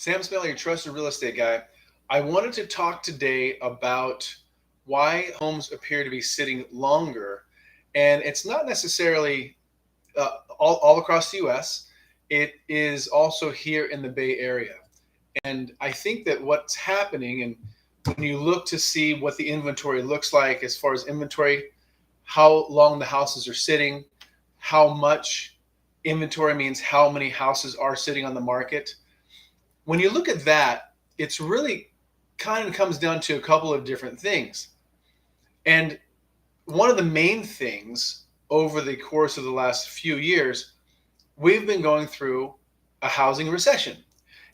Sam Spinella, your trusted real estate guy. I wanted to talk today about why homes appear to be sitting longer. And it's not necessarily all across the US, it is also here in the Bay Area. And I think that what's happening, and when you look to see what the inventory looks like as far as inventory, how long the houses are sitting, how much inventory means how many houses are sitting on the market. When you look at that, it's really kind of comes down to a couple of different things. And one of the main things over the course of the last few years, we've been going through a housing recession.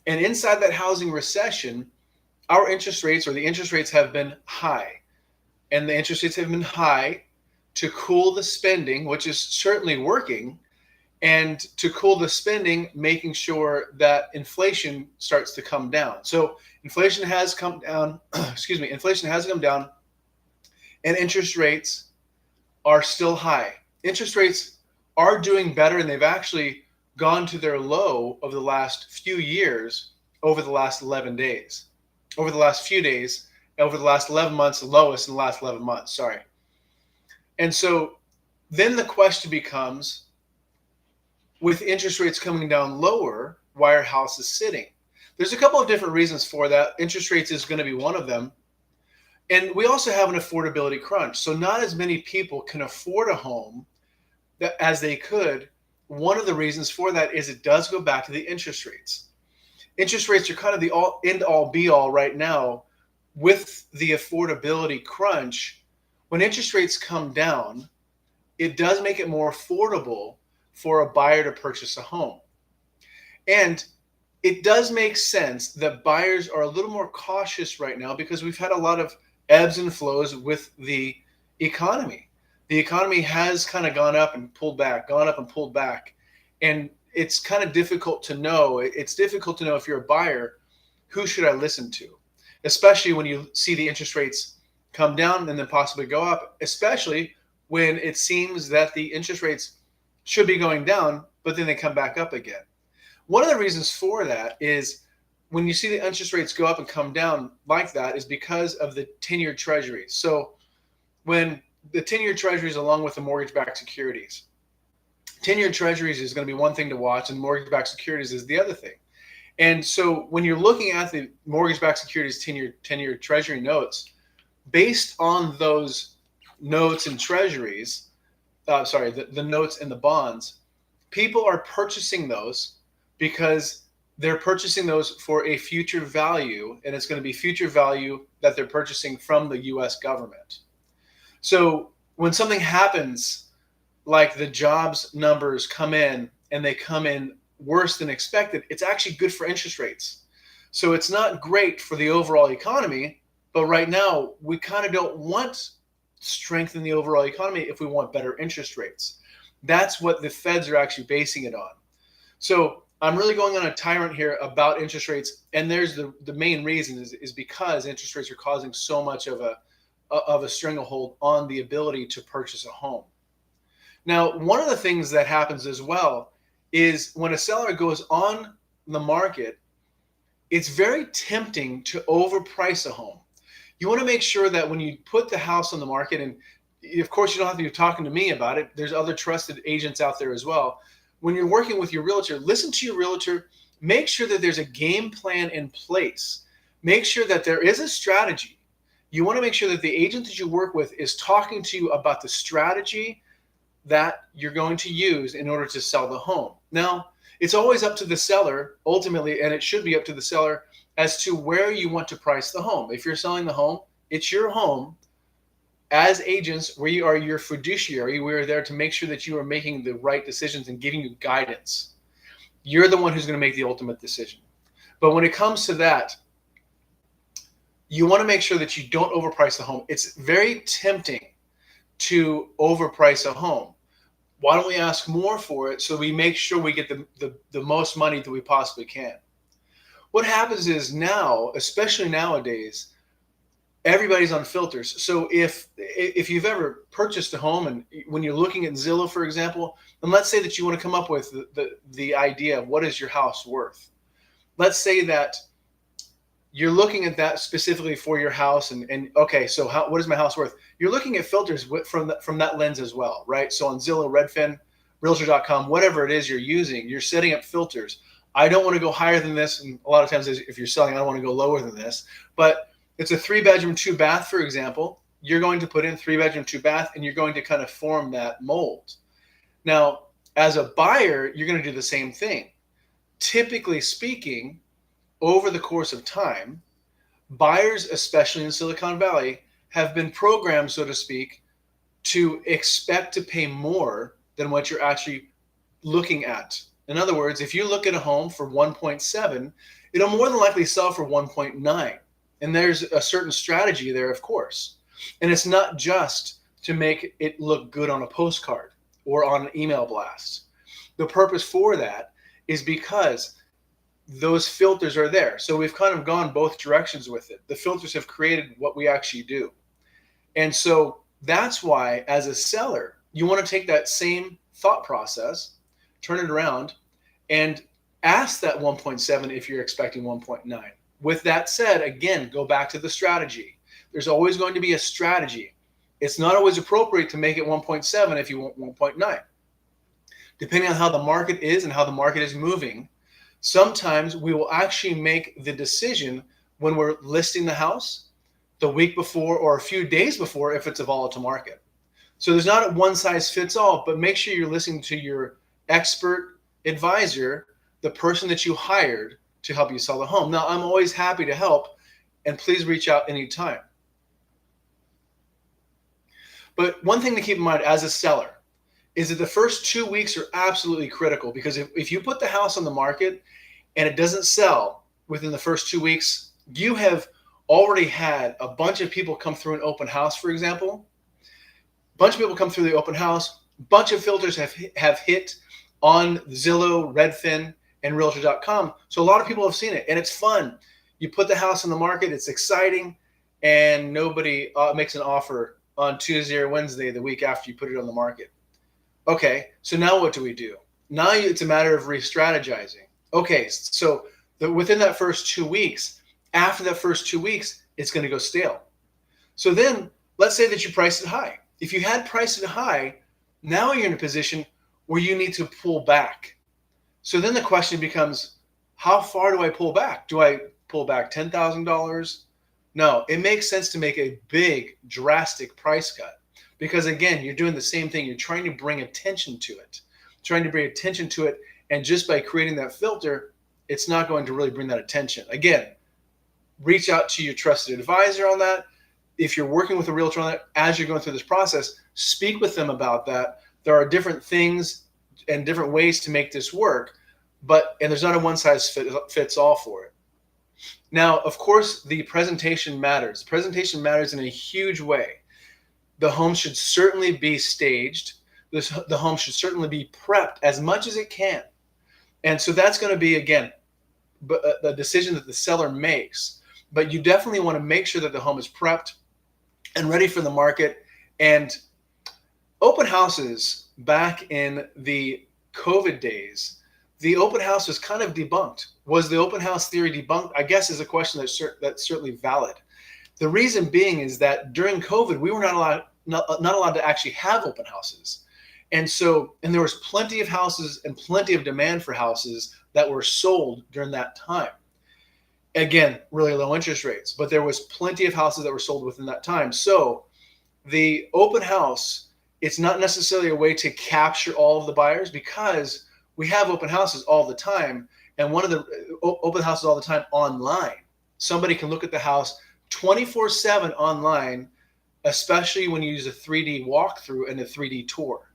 And inside that housing recession, our interest rates or the interest rates have been high. And the interest rates have been high to cool the spending, which is certainly working, and to cool the spending, making sure that inflation starts to come down. So inflation has come down, inflation has come down, and interest rates are still high. Interest rates are doing better, and they've actually gone to their low of the last few years over the last 11 days. Over the last few days, over the last 11 months, the lowest in the last 11 months, sorry. And so then the question becomes, with interest rates coming down lower, why are houses sitting? There's a couple of different reasons for that. Interest rates is going to be one of them. And we also have an affordability crunch. So not as many people can afford a home as they could. One of the reasons for that is it does go back to the interest rates. Interest rates are kind of the end all be all right now with the affordability crunch. When interest rates come down, it does make it more affordable for a buyer to purchase a home. And it does make sense that buyers are a little more cautious right now because we've had a lot of ebbs and flows with the economy. The economy has kind of gone up and pulled back, gone up and pulled back. And it's kind of difficult to know. It's difficult to know if you're a buyer, who should I listen to? Especially when you see the interest rates come down and then possibly go up, especially when it seems that the interest rates should be going down, but then they come back up again. One of the reasons for that is when you see the interest rates go up and come down like that is because of the 10-year treasuries. So when the 10-year treasuries along with the mortgage-backed securities, 10-year treasuries is going to be one thing to watch and mortgage-backed securities is the other thing. And so when you're looking at the mortgage-backed securities 10-year treasury notes, based on those notes and treasuries, the notes and the bonds, people are purchasing those because they're purchasing those for a future value, and it's going to be future value that they're purchasing from the U.S. government. So when something happens, like the jobs numbers come in and they come in worse than expected, it's actually good for interest rates. So it's not great for the overall economy, but right now we kind of don't want strengthen the overall economy if we want better interest rates. That's what the feds are actually basing it on. So I'm really going on a tyrant here about interest rates, and there's the main reason is because interest rates are causing so much of a stranglehold on the ability to purchase a home. Now, one of the things that happens as well is when a seller goes on the market, it's very tempting to overprice a home. You want to make sure that when you put the house on the market, and of course you don't have to be talking to me about it, there's other trusted agents out there as well. When you're working with your realtor, listen to your realtor, make sure that there's a game plan in place. Make sure that there is a strategy. You want to make sure that the agent that you work with is talking to you about the strategy that you're going to use in order to sell the home. Now, it's always up to the seller ultimately, and it should be up to the seller as to where you want to price the home. If you're selling the home, it's your home. As agents, we are your fiduciary. We are there to make sure that you are making the right decisions and giving you guidance. You're the one who's going to make the ultimate decision. But when it comes to that, you want to make sure that you don't overprice the home. It's very tempting to overprice a home. Why don't we ask more for it so we make sure we get the most money that we possibly can? What happens is now, especially nowadays, everybody's on filters. So if you've ever purchased a home and when you're looking at Zillow, for example, and let's say that you want to come up with the idea of what is your house worth. let's say that you're looking at that specifically for your house, and okay, so what is my house worth? You're looking at filters from that lens as well, right? So on Zillow, Redfin, Realtor.com, whatever it is you're using, you're setting up filters. I don't want to go higher than this, and a lot of times if you're selling, I don't want to go lower than this, but it's a 3-bedroom, 2-bath, for example. You're going to put in 3-bedroom, 2-bath, and you're going to kind of form that mold. Now, as a buyer, you're going to do the same thing. Typically speaking, over the course of time, buyers, especially in Silicon Valley, have been programmed, so to speak, to expect to pay more than what you're actually looking at. In other words, if you look at a home for 1.7, it'll more than likely sell for 1.9. And there's a certain strategy there, of course. And it's not just to make it look good on a postcard or on an email blast. The purpose for that is because those filters are there. So we've kind of gone both directions with it. The filters have created what we actually do. And so that's why, as a seller, you want to take that same thought process, turn it around, and ask that 1.7 if you're expecting 1.9. With that said, again, go back to the strategy. There's always going to be a strategy. It's not always appropriate to make it 1.7 if you want 1.9. Depending on how the market is and how the market is moving, sometimes we will actually make the decision when we're listing the house the week before or a few days before if it's a volatile market. So there's not a one size fits all, but make sure you're listening to your expert advisor, the person that you hired to help you sell the home. Now, I'm always happy to help, and please reach out anytime. But one thing to keep in mind as a seller is that the first 2 weeks are absolutely critical, because if you put the house on the market and it doesn't sell within the first 2 weeks, you have already had a bunch of people come through an open house, for example. A bunch of people come through the open house, a bunch of filters have hit on Zillow, Redfin, and Realtor.com. So a lot of people have seen it, and it's fun. You put the house on the market, it's exciting, and nobody makes an offer on Tuesday or Wednesday the week after you put it on the market. Okay, so now what do we do? Now it's a matter of re-strategizing. Okay, so within that first 2 weeks, after that first 2 weeks, it's going to go stale. So then let's say that you priced it high. If you had priced it high, now you're in a position where you need to pull back. So then the question becomes, how far do I pull back? Do I pull back $10,000? No, it makes sense to make a big, drastic price cut, because again, you're doing the same thing. You're trying to bring attention to it, and just by creating that filter, it's not going to really bring that attention. Again, reach out to your trusted advisor on that. If you're working with a realtor on that, as you're going through this process, speak with them about that. There are different things and different ways to make this work, and there's not a one size fits all for it. Now, of course, the presentation matters. The presentation matters in a huge way. The home should certainly be staged. The home should certainly be prepped as much as it can. And so that's going to be, again, the decision that the seller makes. But you definitely want to make sure that the home is prepped and ready for the market. And open houses back in the COVID days, the open house was kind of debunked. Was the open house theory debunked? I guess is a question that's certainly valid. The reason being is that during COVID, we were not allowed to actually have open houses. And there was plenty of houses and plenty of demand for houses that were sold during that time. Again, really low interest rates, but there was plenty of houses that were sold within that time. So the open house, it's not necessarily a way to capture all of the buyers, because we have open houses all the time. And one of the open houses all the time online. Somebody can look at the house 24/7 online, especially when you use a 3D walkthrough and a 3D tour.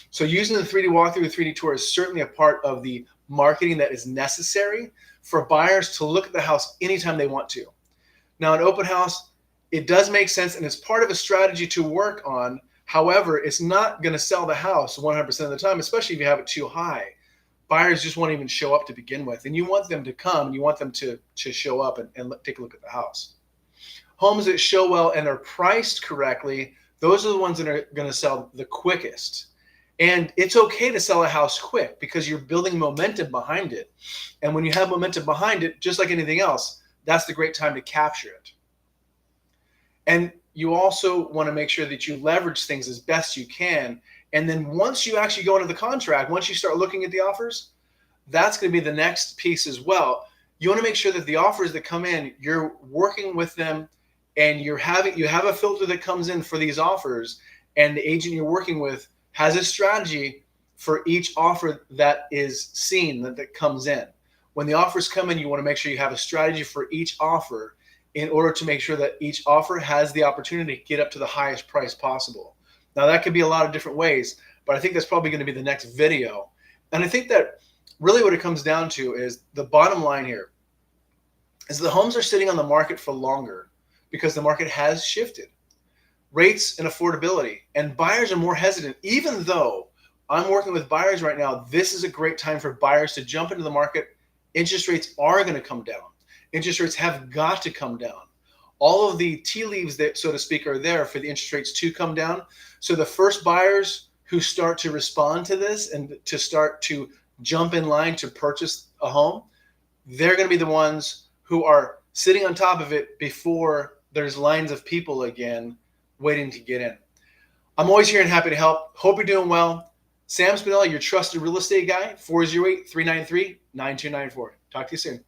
So using the 3D walkthrough, the 3D tour is certainly a part of the marketing that is necessary for buyers to look at the house anytime they want to. Now, an open house, it does make sense, and it's part of a strategy to work on. However, it's not going to sell the house 100% of the time, especially if you have it too high. Buyers just won't even show up to begin with, and you want them to come, and you want them to show up and take a look at the house. Homes that show well and are priced correctly, those are the ones that are going to sell the quickest. And it's okay to sell a house quick because you're building momentum behind it. And when you have momentum behind it, just like anything else, that's the great time to capture it. And you also want to make sure that you leverage things as best you can. And then once you actually go into the contract, once you start looking at the offers, that's going to be the next piece as well. You want to make sure that the offers that come in, you're working with them, and you have a filter that comes in for these offers, and the agent you're working with has a strategy for each offer that is seen, that comes in. When the offers come in, you want to make sure you have a strategy for each offer in order to make sure that each offer has the opportunity to get up to the highest price possible. Now, that could be a lot of different ways, but I think that's probably going to be the next video. And I think that really what it comes down to is the bottom line here is the homes are sitting on the market for longer because the market has shifted. Rates and affordability, and buyers are more hesitant. Even though I'm working with buyers right now, this is a great time for buyers to jump into the market. Interest rates are going to come down. Interest rates have got to come down. All of the tea leaves that, so to speak, are there for the interest rates to come down. So the first buyers who start to respond to this and to start to jump in line to purchase a home, they're going to be the ones who are sitting on top of it before there's lines of people again waiting to get in. I'm always here and happy to help. Hope you're doing well. Sam Spinella, your trusted real estate guy, 408-393-9294. Talk to you soon.